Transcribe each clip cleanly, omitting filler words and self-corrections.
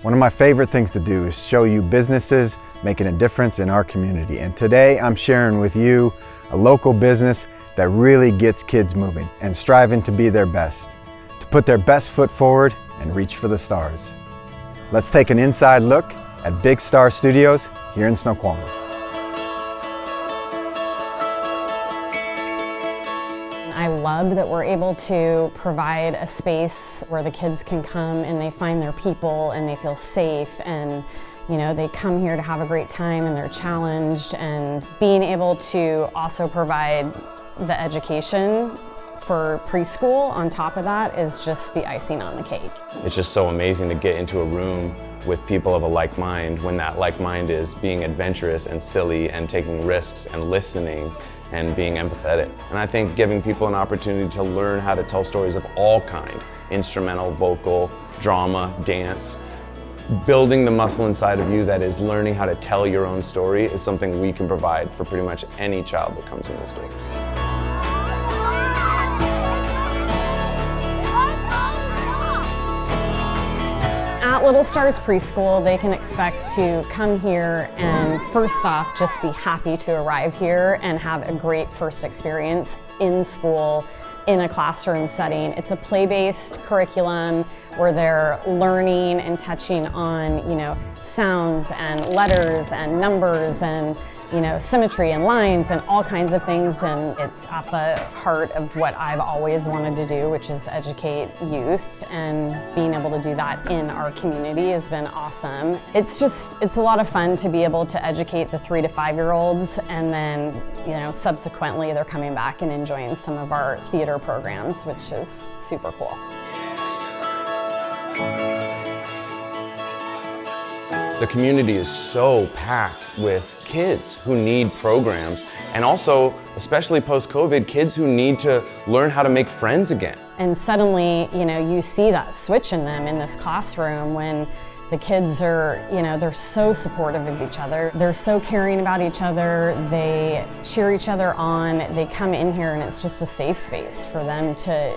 One of my favorite things to do is show you businesses making a difference in our community. And today I'm sharing with you a local business that really gets kids moving and striving to be their best, to put their best foot forward and reach for the stars. Let's take an inside look at Big Star Studios here in Snoqualmie. I love that we're able to provide a space where the kids can come and they find their people and they feel safe, and they come here to have a great time and they're challenged, and being able to also provide the education for preschool on top of that is just the icing on the cake. It's just so amazing to get into a room with people of a like mind when that like mind is being adventurous and silly and taking risks and listening and being empathetic. And I think giving people an opportunity to learn how to tell stories of all kind, instrumental, vocal, drama, dance, building the muscle inside of you that is learning how to tell your own story is something we can provide for pretty much any child that comes in this doors. At Little Stars Preschool, they can expect to come here and first off, just be happy to arrive here and have a great first experience in school, in a classroom setting. It's a play-based curriculum where they're learning and touching on, sounds and letters and numbers and symmetry and lines and all kinds of things, and it's at the heart of what I've always wanted to do, which is educate youth, and being able to do that in our community has been awesome. It's a lot of fun to be able to educate the 3 to 5-year-olds, and then subsequently they're coming back and enjoying some of our theater programs, which is super cool. The community is so packed with kids who need programs, and also, especially post-COVID, kids who need to learn how to make friends again. And suddenly, you see that switch in them in this classroom when the kids are, they're so supportive of each other. They're so caring about each other. They cheer each other on. They come in here and it's just a safe space for them to,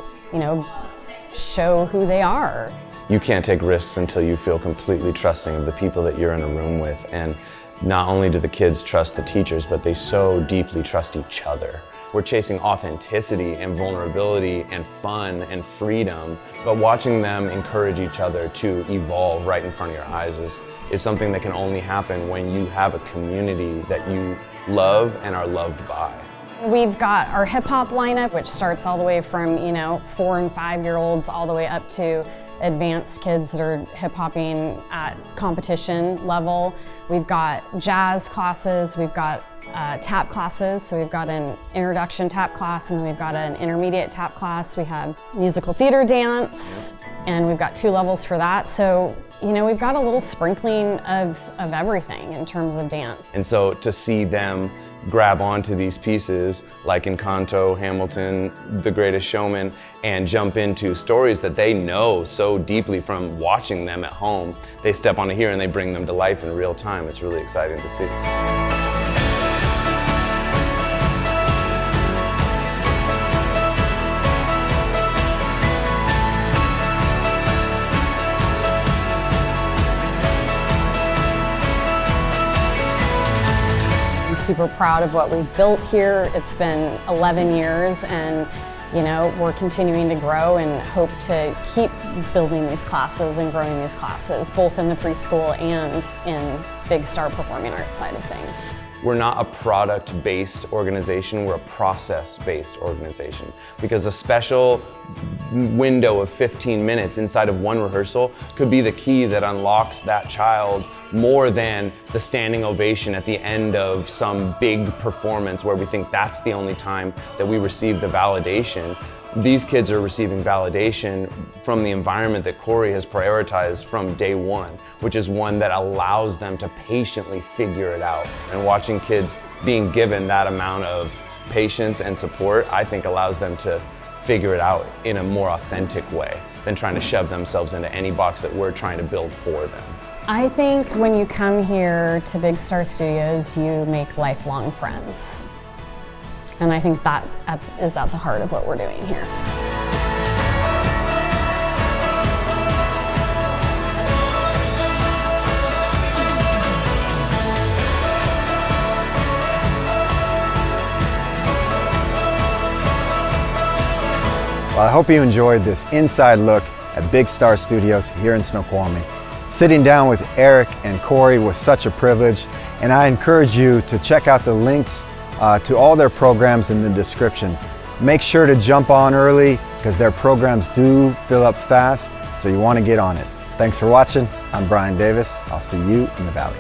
show who they are. You can't take risks until you feel completely trusting of the people that you're in a room with. And not only do the kids trust the teachers, but they so deeply trust each other. We're chasing authenticity and vulnerability and fun and freedom, but watching them encourage each other to evolve right in front of your eyes is something that can only happen when you have a community that you love and are loved by. We've got our hip hop lineup, which starts all the way from 4 and 5-year-olds all the way up to advanced kids that are hip hopping at competition level. We've got jazz classes, we've got tap classes, so we've got an introduction tap class and then we've got an intermediate tap class. We have musical theater dance, and we've got 2 levels for that. So we've got a little sprinkling of everything in terms of dance. And so to see them grab onto these pieces like Encanto, Hamilton, The Greatest Showman, and jump into stories that they know so deeply from watching them at home, they step onto here and they bring them to life in real time. It's really exciting to see. Super proud of what we've built here. It's been 11 years and we're continuing to grow and hope to keep building these classes and growing these classes, both in the preschool and in Big Star Performing Arts side of things. We're not a product-based organization, we're a process-based organization, because a special window of 15 minutes inside of one rehearsal could be the key that unlocks that child more than the standing ovation at the end of some big performance where we think that's the only time that we receive the validation. These kids are receiving validation from the environment that Corey has prioritized from day one, which is one that allows them to patiently figure it out. And watching kids being given that amount of patience and support, I think allows them to figure it out in a more authentic way than trying to shove themselves into any box that we're trying to build for them. I think when you come here to Big Star Studios, you make lifelong friends. And I think that is at the heart of what we're doing here. Well, I hope you enjoyed this inside look at Big Star Studios here in Snoqualmie. Sitting down with Eric and Corey was such a privilege, and I encourage you to check out the links to all their programs in the description. Make sure to jump on early because their programs do fill up fast, so you want to get on it. Thanks for watching. I'm Brian Davis. I'll see you in the Valley.